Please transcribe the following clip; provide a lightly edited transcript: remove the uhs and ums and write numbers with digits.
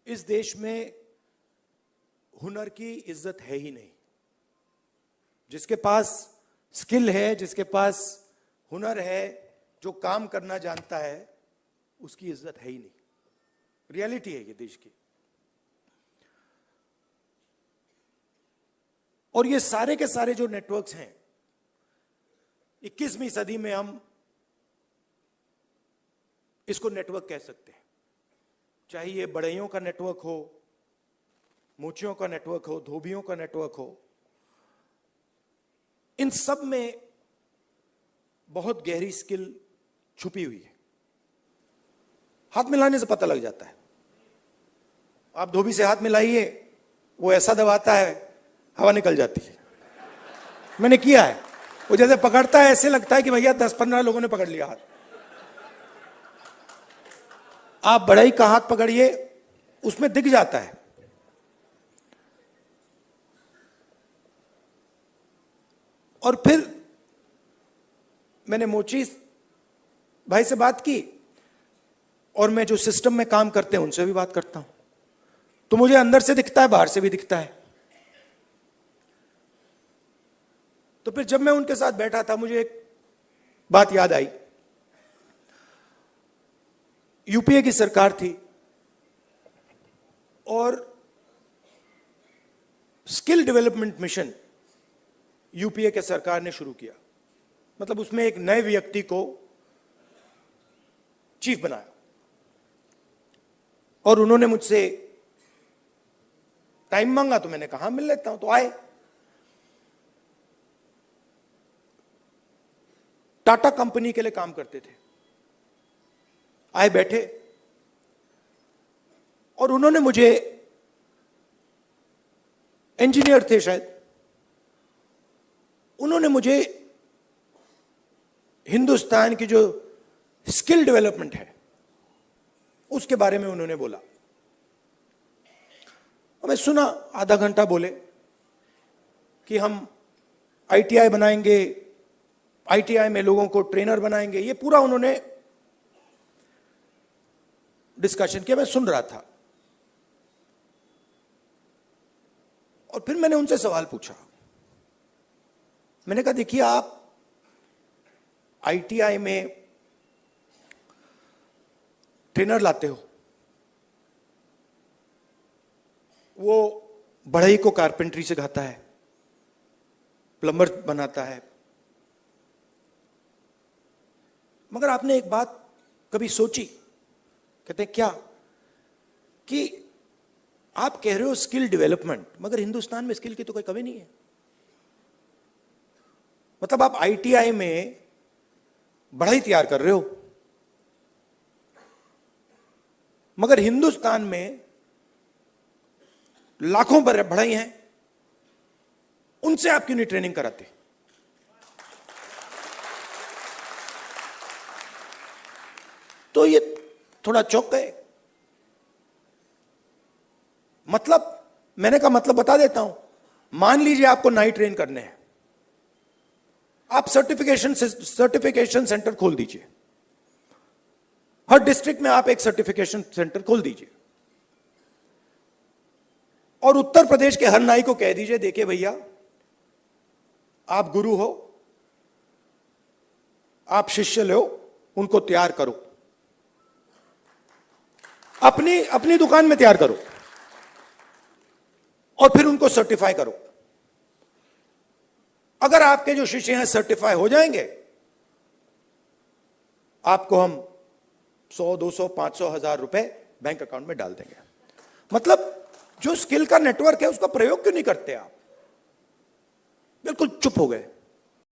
इस देश में हुनर की इज्जत है ही नहीं। जिसके पास स्किल है, जिसके पास हुनर है, जो काम करना जानता है, उसकी इज्जत है ही नहीं। रियलिटी है ये देश की। और ये सारे के सारे जो नेटवर्क्स हैं, 21वीं सदी में हम इसको नेटवर्क कह सकते हैं। चाहे ये बढ़इयों का नेटवर्क हो, मोचियों का नेटवर्क हो, धोबियों का नेटवर्क हो, इन सब में बहुत गहरी स्किल छुपी हुई है। हाथ मिलाने से पता लग जाता है। आप धोबी से हाथ मिलाइए, वो ऐसा दबाता है, हवा निकल जाती है। मैंने किया है। वो जैसे पकड़ता है, ऐसे लगता है कि भैया 10-15 लोगों ने पकड़ लिया हाथ। आप बढ़ई का हाथ पकड़िए, उसमें दिख जाता है। और फिर मैंने मोची भाई से बात की, और मैं जो सिस्टम में काम करते हैं उनसे भी बात करता हूं, तो मुझे अंदर से दिखता है, बाहर से भी दिखता है। तो फिर जब मैं उनके साथ बैठा था, मुझे एक बात याद आई। यूपीए की सरकार थी और स्किल डेवलपमेंट मिशन यूपीए के सरकार ने शुरू किया। मतलब उसमें एक नए व्यक्ति को चीफ बनाया, और उन्होंने मुझसे टाइम मांगा, तो मैंने कहा मिल लेता हूं। तो आए। टाटा कंपनी के लिए काम करते थे। आए, बैठे, और उन्होंने मुझे, इंजीनियर थे शायद, उन्होंने मुझे हिंदुस्तान की जो स्किल डेवलपमेंट है उसके बारे में उन्होंने बोला। मैं सुना, आधा घंटा बोले कि हम आईटीआई बनाएंगे, आईटीआई में लोगों को ट्रेनर बनाएंगे। ये पूरा उन्होंने डिस्कशन किया। मैं सुन रहा था, और फिर मैंने उनसे सवाल पूछा। मैंने कहा, देखिए, आप आईटीआई में ट्रेनर लाते हो, वो बढ़ई को कारपेंटरी सिखाता है, प्लम्बर बनाता है, मगर आपने एक बात कभी सोची? कहते हैं क्या? कि आप कह रहे हो स्किल डेवलपमेंट, मगर हिंदुस्तान में स्किल की तो कोई कमी नहीं है। मतलब आप आईटीआई में बढ़ई तैयार कर रहे हो, मगर हिंदुस्तान में लाखों बढ़ई हैं, उनसे आप क्यों नहीं ट्रेनिंग कराते? तो ये थोड़ा चौंक गए। मतलब, मैंने कहा, मतलब बता देता हूं। मान लीजिए आपको नाई ट्रेन करने हैं, आप सर्टिफिकेशन सेंटर खोल दीजिए। हर डिस्ट्रिक्ट में आप एक सर्टिफिकेशन सेंटर खोल दीजिए, और उत्तर प्रदेश के हर नाई को कह दीजिए, देखिए भैया, आप गुरु हो, आप शिष्य लो, उनको तैयार करो, अपनी दुकान में तैयार करो, और फिर उनको सर्टिफाई करो। अगर आपके जो शिष्य हैं सर्टिफाई हो जाएंगे, आपको हम 100, 200, 500, 1000 रुपए बैंक अकाउंट में डाल देंगे। मतलब जो स्किल का नेटवर्क है, उसका प्रयोग क्यों नहीं करते आप? बिल्कुल चुप हो गए।